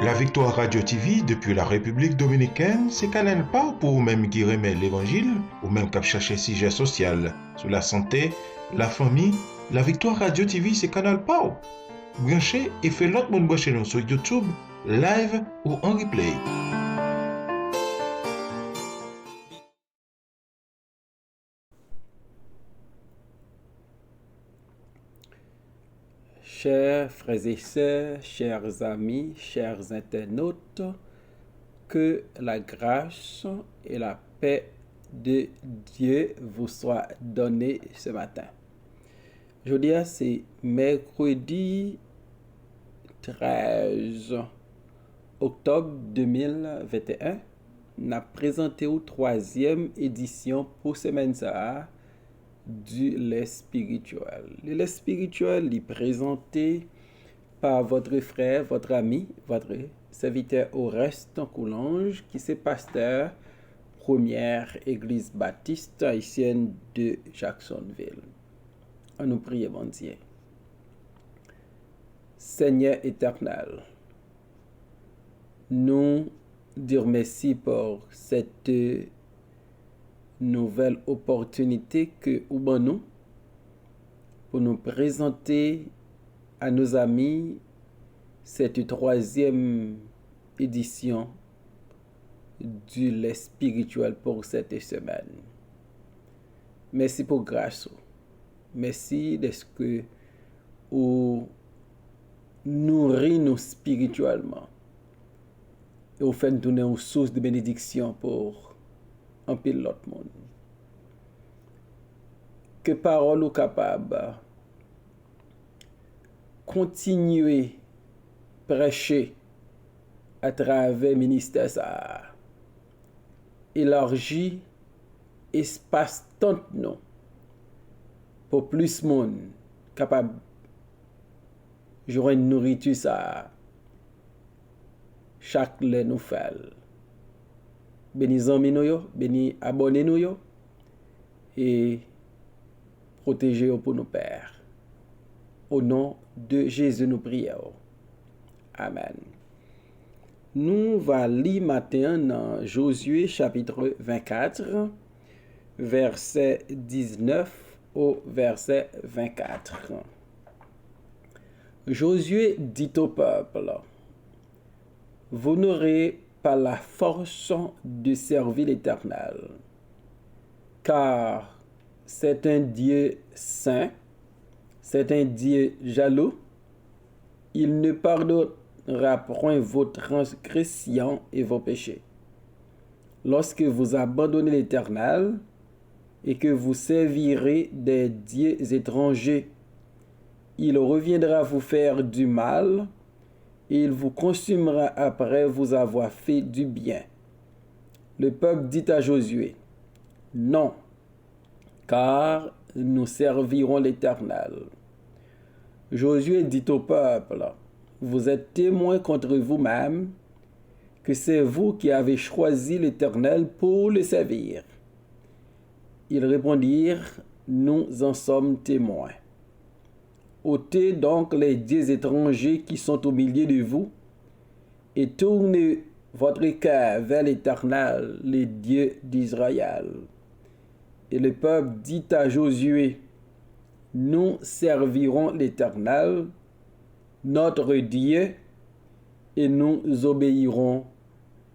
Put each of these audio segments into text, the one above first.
La Victoire Radio TV depuis la République Dominicaine, c'est Canal pas pour même qui remet l'évangile ou même cap chercher sujet social sur la santé, la famille. La Victoire Radio TV, c'est Canal pas. Branchez et fait l'autre monde brancher nous sur YouTube, live ou en replay. Chers frères et sœurs, chers amis, chers internautes, que la grâce et la paix de Dieu vous soient données ce matin. Aujourd'hui, c'est mercredi 13 octobre 2021. On a présenté une troisième édition pour semaine ça du lait spirituel. Le lait spirituel est présenté par votre frère, votre ami, votre serviteur Oreste Coulange, qui est pasteur première église baptiste haïtienne de Jacksonville. On nous prie, bon Dieu. Seigneur éternel, nous dire merci pour cette nouvelle opportunité que nous avons pour nous présenter à nos amis cette troisième édition du lait spirituel pour cette semaine. Merci pour grâce. Merci de ce que vous nourrissez nous spirituellement et vous faites donner une source de bénédiction pour un pile l'autre monde. Que parole ou capable continuer prêcher à travers ministère ça, élargir espace tant non pour plus monde capable joindre nourriture ça chaque lait nous fait. Béni zanmi nou yo, béni abonné nou yo, et protégez yo pour nos pères. Au nom de Jésus nous prions. Amen. Nous allons lire matin dans Josué chapitre 24, verset 19 au verset 24. Josué dit au peuple, vous n'aurez par la force de servir l'Éternel, car c'est un Dieu saint, c'est un Dieu jaloux, il ne pardonnera point vos transgressions et vos péchés. Lorsque vous abandonnez l'Éternel et que vous servirez des dieux étrangers, il reviendra vous faire du mal, et il vous consumera après vous avoir fait du bien. Le peuple dit à Josué, non, car nous servirons l'Éternel. Josué dit au peuple, vous êtes témoins contre vous-même que c'est vous qui avez choisi l'Éternel pour le servir. Ils répondirent, nous en sommes témoins. Ôtez donc les dieux étrangers qui sont au milieu de vous et tournez votre cœur vers l'Éternel, les dieux d'Israël. Et le peuple dit à Josué, nous servirons l'Éternel, notre Dieu, et nous obéirons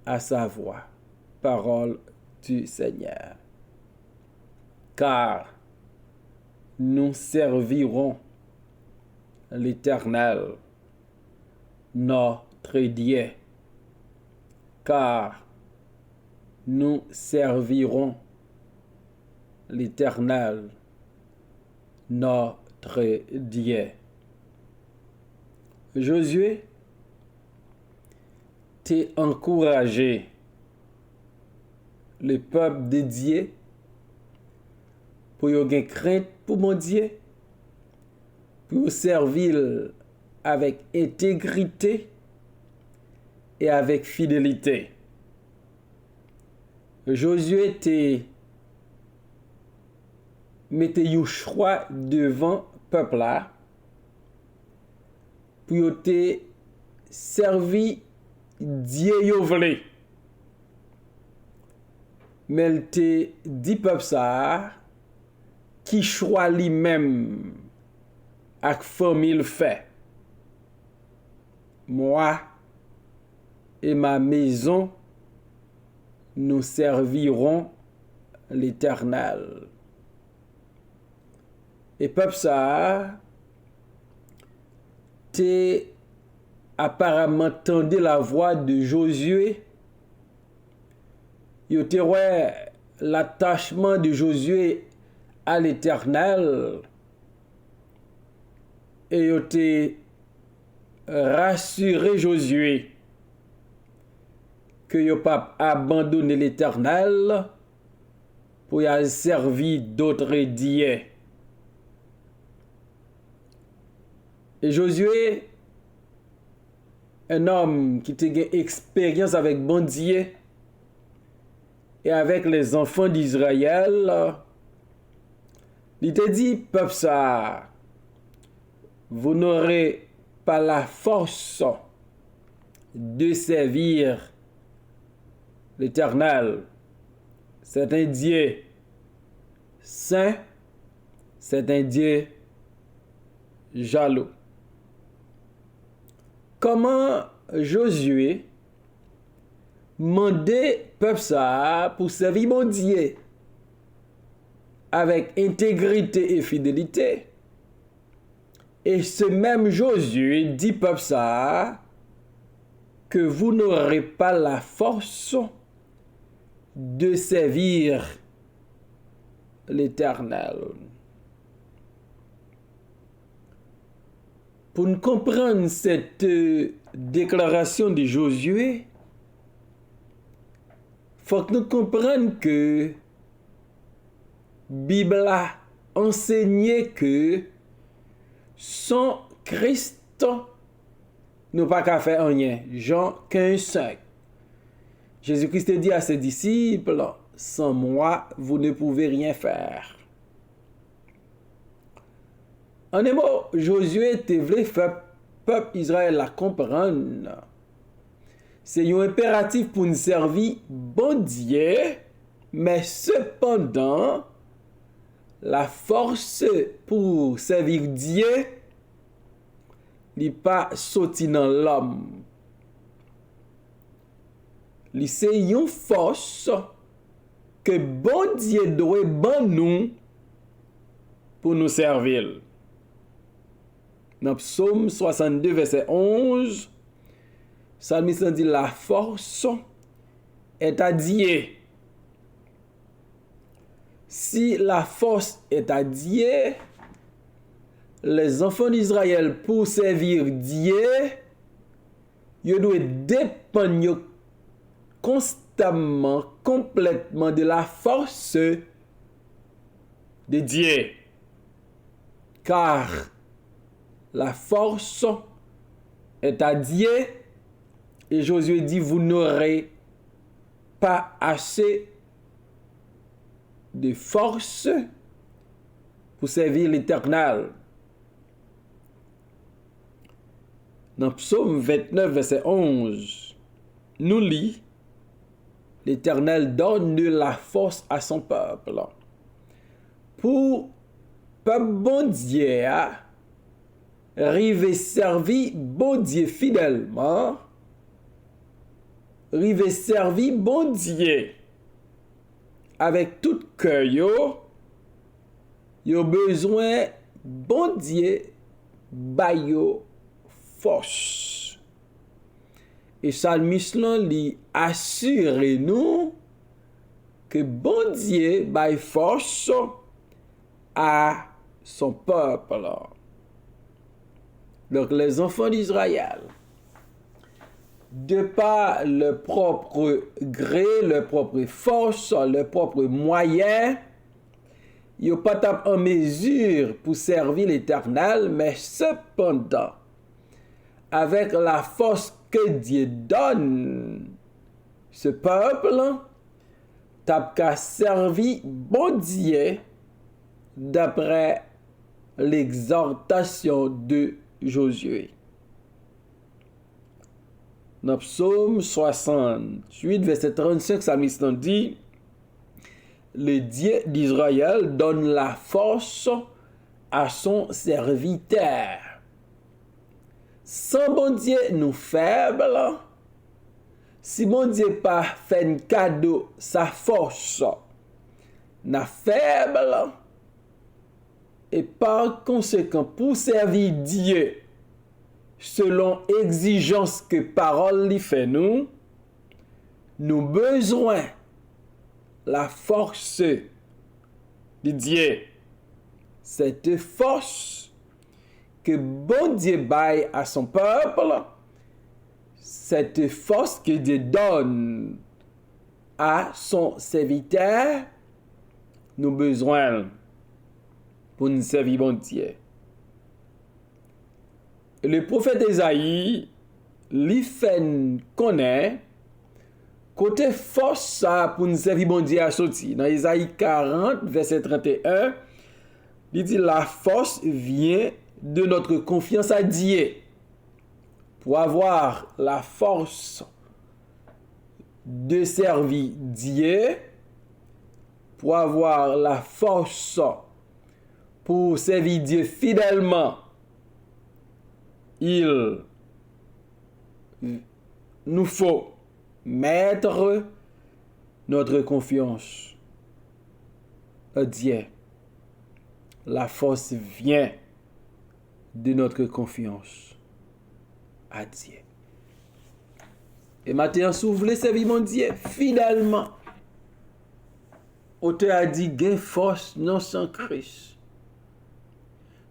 à sa voix. Parole du Seigneur. Car nous servirons l'Éternel, notre Dieu, car nous servirons l'Éternel, notre Dieu. Josué t'est encouragé le peuple de Dieu pour y avoir crainte pour mon Dieu, pour servir avec intégrité et avec fidélité. Josué te mettait un choix devant peuple là pour te servir Dieu yo vle. Mais il te dit peuple ça qui choix lui-même ak famille fait. Moi et ma maison, nous servirons l'Éternel. Et peuple ça, t'es apparemment entendu la voix de Josué. Yo te ouais l'attachement de Josué à l'Éternel. Et yo te rassuré Josué que yo pas abandonné l'Éternel pour y servir d'autres dieux. Et Josué, un homme qui a une expérience avec bon Dieu et avec les enfants d'Israël, il te dit, peuple ça, vous n'aurez pas la force de servir l'Éternel. C'est un Dieu saint, c'est un Dieu jaloux. Comment Josué mandait peuple ça pour servir mon Dieu avec intégrité et fidélité? Et ce même Josué dit peuple ça que vous n'aurez pas la force de servir l'Éternel. Pour nous comprendre cette déclaration de Josué, faut que nous comprenions que Bible a enseigné que sans Christ, nous pas qu'à faire rien. Jean 15:5. Jésus-Christ dit à ses disciples, sans moi, vous ne pouvez rien faire. En un mot, Josué te voulait faire peuple Israël la comprendre. C'est un impératif pour nous servir bon Dieu, mais cependant, la force pour servir Dieu n'est pas sorti dans l'homme. C'est une force que bon Dieu doit ban nous pour nous servir. Dans Psaume 62, verset 11, Psalmiste dit la force est à Dieu. Si la force est à Dieu, les enfants d'Israël pour servir Dieu, ils doivent dépendre constamment, complètement de la force de Dieu. Car la force est à Dieu et Josué dit vous n'aurez pas assez de force pour servir l'Éternel. Dans Psaume 29, verset 11, nous lit l'Éternel donne de la force à son peuple. Pour peuple bon Dieu, rive servi bon Dieu fidèlement, rive servi bon Dieu avec tout cœur, yo besoin bon Dieu bayo force. Et Psalmiste li assure nous que bon Dieu baille force à son peuple. Donc les enfants d'Israël, de par leur propre gré, leur propre force, leur propre moyen, ils n'ont pas en mesure pour servir l'Éternel, mais cependant, avec la force que Dieu donne, ce peuple t'a qu'à servir bon Dieu d'après l'exhortation de Josué. Dans Psaume 68, verset 35, psalmiste dit, le Dieu d'Israël donne la force à son serviteur. Sans bon Dieu nous faibles, si bon Dieu pas fait un cadeau sa force, na faible, et par conséquent pour servir Dieu selon exigence que parole lui fait nous besoin la force de Dieu. Cette force que bon Dieu baille à son peuple, cette force que Dieu donne à son serviteur, nous besoin pour nous servir bon Dieu. Le prophète Esaïe, lui fait connaître côté force ça pour nous servir bon Dieu à sortir. Dans Esaïe 40, verset 31, il dit la force vient de notre confiance à Dieu. Pour avoir la force de servir Dieu, pour avoir la force pour servir Dieu fidèlement, il nous faut mettre notre confiance à Dieu. La force vient de notre confiance à Dieu. Et maintenant, si vous voulez servir mon Dieu fidèlement, auteur a dit, gain force non sans Christ.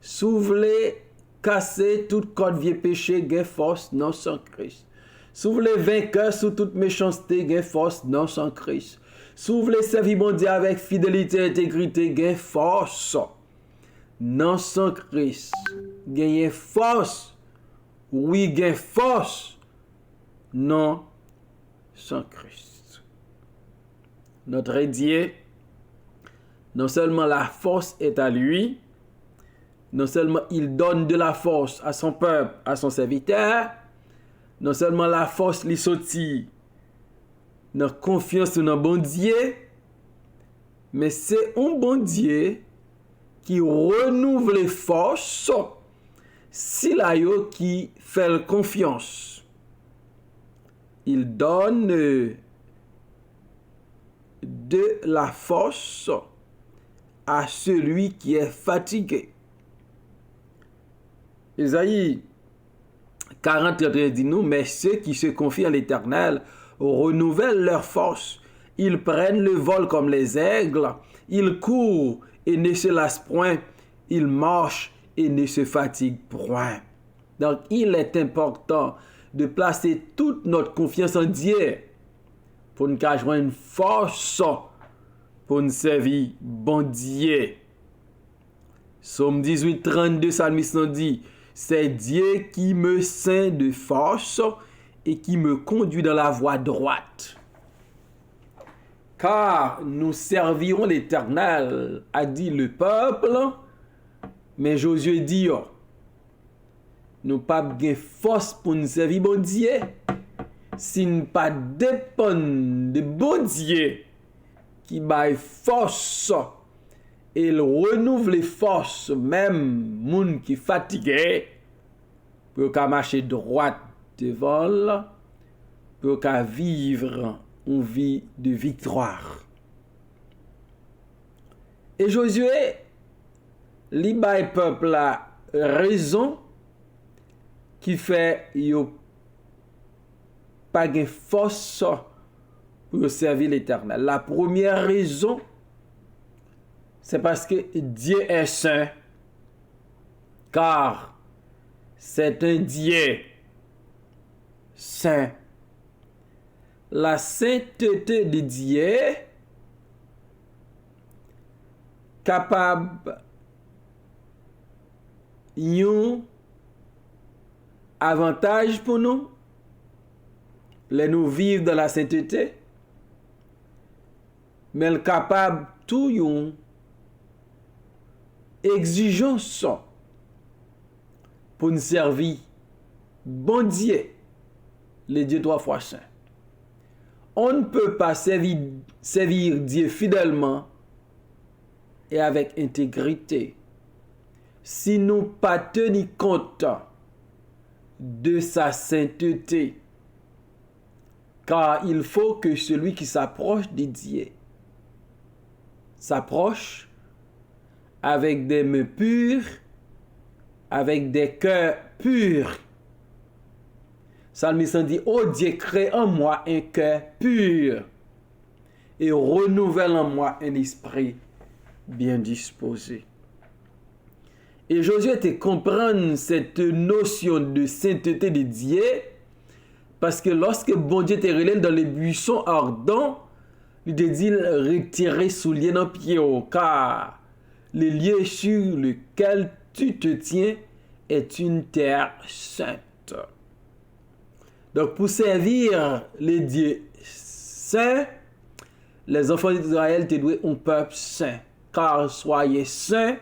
Si vous voulez casser toute corde vieux péché, gain force non sans Christ. Si vous voulez vaincre sous toute méchanceté, gain force non sans Christ. Si vous voulez servir mon Dieu avec fidélité et intégrité, gain force non sans Christ. Gain force, oui, gain force non sans Christ. Notre Dieu, non seulement la force est à lui, non seulement il donne de la force à son peuple, à son serviteur, non seulement la force lui sortit dans confiance dans bon Dieu, mais c'est un bon Dieu qui renouvelle les forces si la yo qui fait confiance. Il donne de la force à celui qui est fatigué. Isaïe 40 dit nous, mais ceux qui se confient à l'Éternel renouvellent leur force. Ils prennent le vol comme les aigles. Ils courent et ne se lassent point. Ils marchent et ne se fatiguent point. Donc, il est important de placer toute notre confiance en Dieu pour nous joindre une force pour nous servir bon Dieu. Psaume 18, 32, psalmiste dit, c'est Dieu qui me ceint de force et qui me conduit dans la voie droite. Car nous servirons l'Éternel, a dit le peuple, mais Josué dit, nous pas de force pour nous servir bon Dieu, si nous pas dépend de bon Dieu qui baille force et il renouvelle les forces, même moun qui fatigué, pour qu'à marcher droit devant, pour qu'à vivre une vie de victoire. Et Josué, li baille peuple la raison qui fait yo pas de force pour servir l'Éternel. La première raison, c'est parce que Dieu est saint, car c'est un Dieu saint. La sainteté de Dieu capable un avantage pour nous, les nous vivre dans la sainteté, mais elle capable tout une exigence pour nous servir bon Dieu le Dieu 3 fois saint. On ne peut pas servir Dieu fidèlement et avec intégrité si nous pas tenir compte de sa sainteté. Car il faut que celui qui s'approche de Dieu s'approche avec des mains pures, avec des cœurs purs. Psalmiste dit, ô Dieu, crée en moi un cœur pur et renouvelle en moi un esprit bien disposé. Et Josué te comprendre cette notion de sainteté de Dieu, parce que lorsque bon Dieu te relève dans les buissons ardents, il te dit retirer souliers dans pied, car le lieu sur lequel tu te tiens est une terre sainte. Donc, pour servir les dieux saints, les enfants d'Israël te doivent un peuple saint. Car soyez saints,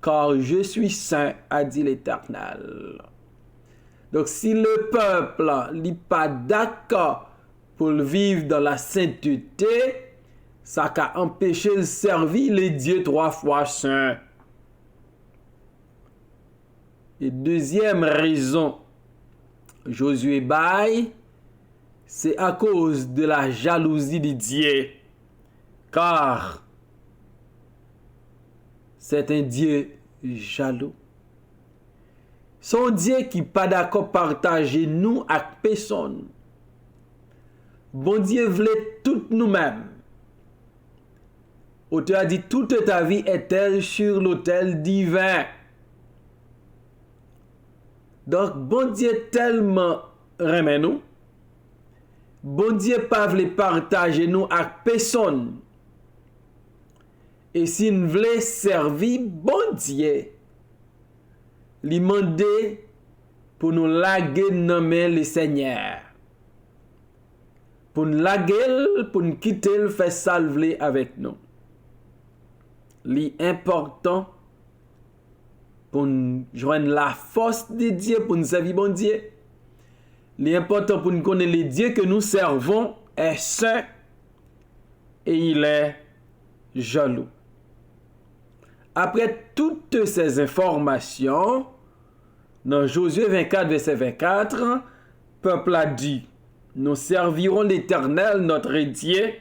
car je suis saint, a dit l'Éternel. Donc, si le peuple n'est pas d'accord pour vivre dans la sainteté, ça a empêché de servir les dieux 3 fois saints. Et deuxième raison, Josué baille, c'est à cause de la jalousie de Dieu. Car c'est un Dieu jaloux. Son Dieu qui pas d'accord partager nous avec personne. Bon Dieu voulait tout nous-mêmes. Auteur a dit, toute ta vie est-elle sur l'autel divin. Donc, bon Dieu tellement remet nous. Bon Dieu pas voulait partager nous avec personne. Et si nous voulons servir bon Dieu, lui demander pour nous laguer nommer le Seigneur. Pour nous laguer, pour nous quitter, le faire salver avec nous. L'important pour nous joindre la force de Dieu, pour nous servir bon Dieu. L'important pour nous connaître le Dieu que nous servons est saint et il est jaloux. Après toutes ces informations, dans Josué 24, verset 24, le peuple a dit, nous servirons l'Éternel, notre Dieu,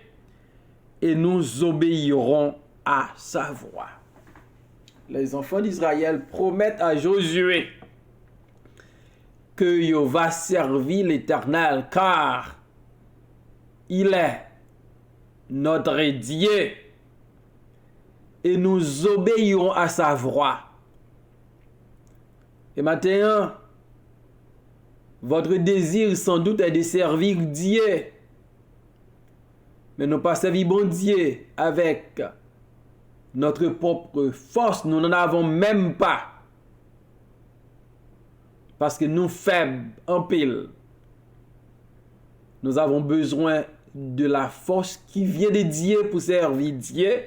et nous obéirons à sa voix. Les enfants d'Israël promettent à Josué que il va servir l'Éternel, car il est notre Dieu, et nous obéirons à sa voix. Et maintenant, votre désir sans doute est de servir Dieu, mais non pas servir bon Dieu avec notre propre force. Nous n'en avons même pas, parce que nous faibles en pile. Nous avons besoin de la force qui vient de Dieu pour servir Dieu,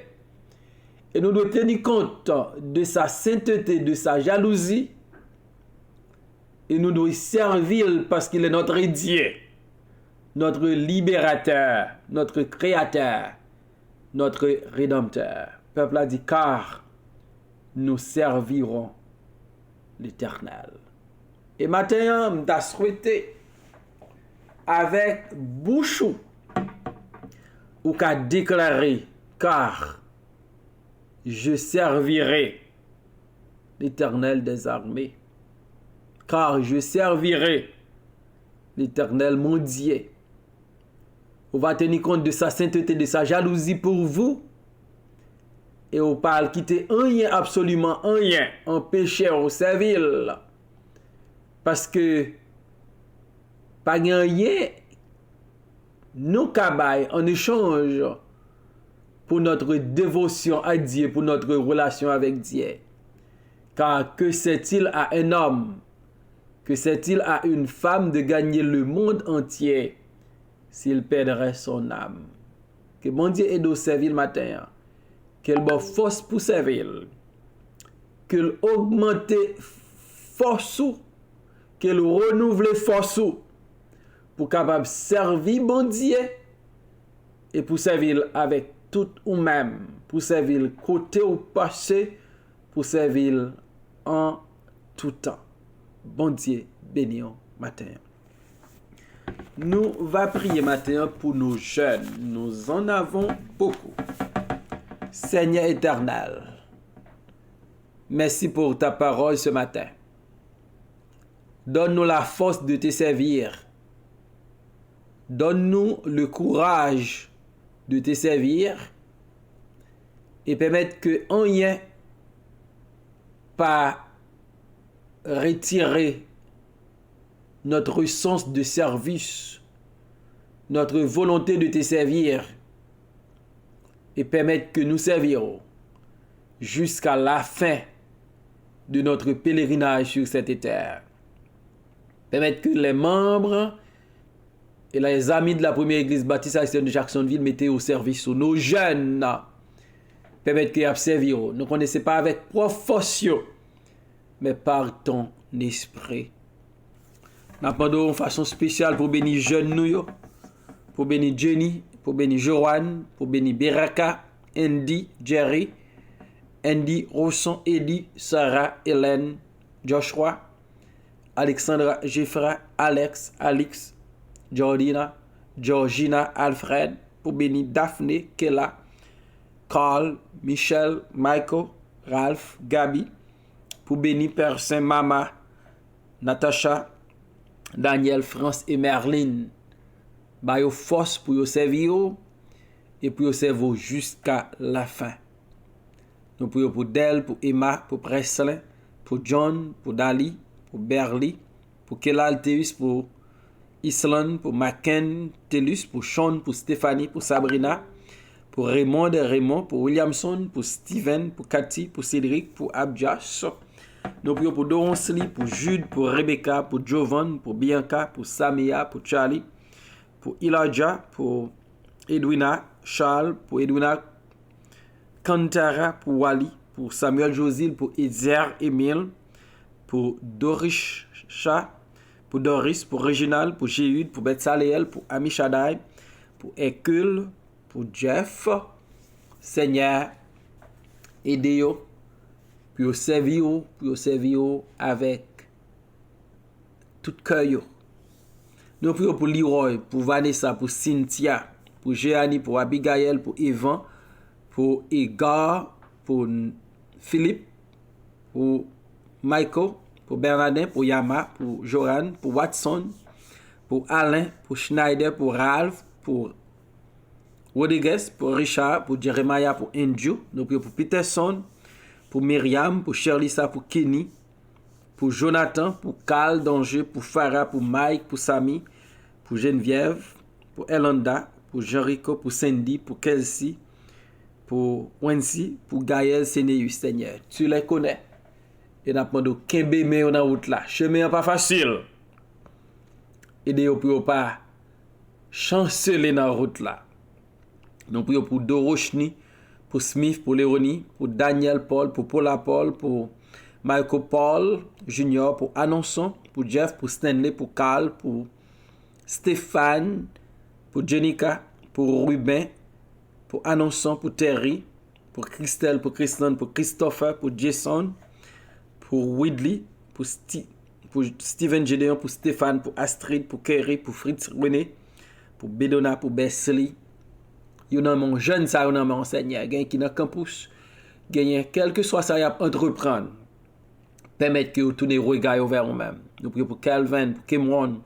et nous devons tenir compte de sa sainteté, de sa jalousie, et nous devons servir parce qu'il est notre Dieu, notre libérateur, notre créateur, notre rédempteur. Le peuple a dit, car nous servirons l'Éternel. Et maintenant, je souhaité avec bouche ou qu'à déclarer, car je servirai l'Éternel des armées. Car je servirai l'Éternel mon Dieu. On va tenir compte de sa sainteté, de sa jalousie pour vous. Et on parle quitter rien, absolument rien, en péché au servile. Parce que, pas rien, nous cabaye en échange pour notre dévotion à Dieu, pour notre relation avec Dieu. Car que sait-il à un homme, que sait-il à une femme de gagner le monde entier s'il perdrait son âme? Que bon Dieu aide au servir le matin. Qu'elle bonne force pour servir. Qu'elle augmente force, qu'elle renouvelle force pour capable servir bon Dieu et pour servir avec tout ou même, pour servir côté ou passé, pour servir en tout temps. Bon Dieu, béni matin. Nous va prier matin pour nos jeunes. Nous en avons beaucoup. Seigneur éternel, merci pour ta parole ce matin. Donne-nous la force de te servir. Donne-nous le courage de te servir et permettre que rien pas retirer notre sens de service, notre volonté de te servir et permettre que nous servirons jusqu'à la fin de notre pèlerinage sur cette terre. Permettre que les membres et les amis de la première église baptiste haïtienne de Jacksonville mettent au service nos jeunes. Permettre qu'ils serviront. Nous ne connaissons pas avec proportion, mais par ton esprit. Nous demandons de façon spéciale pour bénir jeunes nous, pour bénir Jenny, pour bénir Joanne, pour bénir Beraka, Andy, Jerry, Andy, Rosson, Eddie, Sarah, Hélène, Joshua, Alexandra, Jeffra, Alex, Alix, Georgina, Alfred, pour bénir Daphné, Kella, Carl, Michel, Michael, Ralph, Gabi, pour bénir Père Saint, Mama, Natacha, Daniel, France et Merlin. Ba yo force pour yo servir et pour yo servir jusqu'à la fin. Nous prions pour Del, pour Emma, pour Presley, pour John, pour Dali, pour Berly, pour Kelal Teus, pour Island, pour Maken Telus, pour Sean, pour Stéphanie, pour Sabrina, pour Raymond et Raymond, pour Williamson, pour Steven, pour Cathy, pour Cédric, pour Abjas. Nous prions pour Doronsli, pour Jude, pour Rebecca, pour Jovan, pour Bianca, pour Samia, pour Charlie, pour Elijah, pour Edwina, Charles, pour Edwina Kantara, pour Wally, pour Samuel Josil, pour Ezer Emile, pour Dorisha, pour Doris, pour Réginald, pour Jéhude, pour Betsaleel, pour Ami Shaddai, pour Hercule, pour Jeff. Seigneur, aidez-vous, pour servir avec tout cœur. Nous prions pour Leroy, pour Vanessa, pour Cynthia, pour Jeannie, pour Abigail, pour Evan, pour Edgar, pour Philippe, pour Michael, pour Bernardin, pour Yama, pour Joran, pour Watson, pour Alain, pour Schneider, pour Ralph, pour Rodriguez, pour Richard, pour Jeremiah, pour Andrew. Nous prions pour Peterson, pour Myriam, pour Sherlissa, pour Kenny, pour Jonathan, pour Carl Danger, pour Farah, pour Mike, pour Samy, pour Geneviève, pour Elanda, pour Jean-Rico, pour Cindy, pour Kelsey, pour Wency, pour Gaël Sénéus, Seigneur. Tu les connais. Et nous demandons qu'un bébé dans la route là. Chemin n'est pas facile. Aidez-vous pour pas chanceler dans la route là. Nous prions pour Dorochni, pour Smith, pour Léonie, pour Daniel Paul, pour Paula Paul, pour Michael Paul Junior, pour Annonson, pour Jeff, pour Stanley, pour Carl, pour Stéphane, pour Jenica, pour Ruben, pour Annonson, pour Terry, pour Christelle, pour Christian, pour Christopher, pour Jason, pour Widley, pour Steven Gédéon, pour Stéphane, pour Astrid, pour Kerry, pour Fritz René, pour Bedona, pour Besley. Yon nan mon jeune ça, yon nan mon Seigneur, gen qui dans campus, gen quel que soit ça y a entreprendre. Permettre que vous tournez regard vers vous-même. Nous prions pour Calvin, pour Cameron.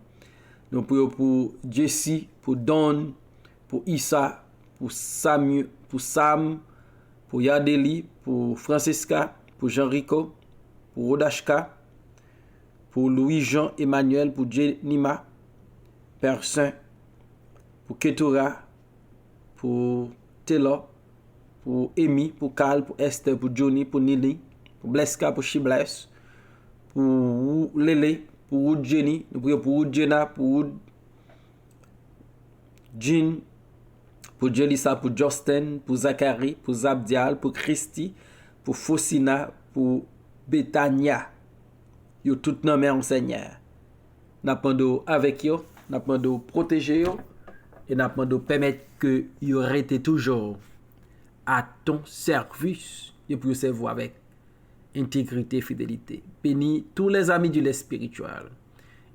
Nous prions pour Jesse, pour Don, pour Issa, pour Samuel, pour Sam, pour Yadeli, pour Francesca, pour Jean-Rico, pour Rodashka, pour Louis-Jean Emmanuel, pour Jenima, Père Saint, pour Ketura, pour Taylor, pour Amy, pour Carl, pour Esther, pour Johnny, pour Nili, pour Bleska, pour Shibless, pour Lele, pour Wood Jenny, nous prions pour Wood Jenna, pour Wood Jean, pour Jelissa, pour Justin, pour Zachary, pour Zabdial, pour Christy, pour Fosina, pour Betania. Yo tout nommé en Seigneur. Nous pendons avec yo, Nous demandons de protéger et nous demandons de permettre que vous restez toujours à ton service et pour servir avec intégrité et fidélité. Bénis tous les amis du lait spirituel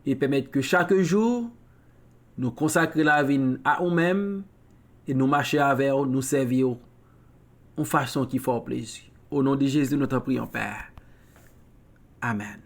et permettre que chaque jour, nous consacrer la vie à nous-mêmes et nous marcher avec eux, nous servir en façon qui fait plaisir. Au nom de Jésus, nous t'en prions, Père. Amen.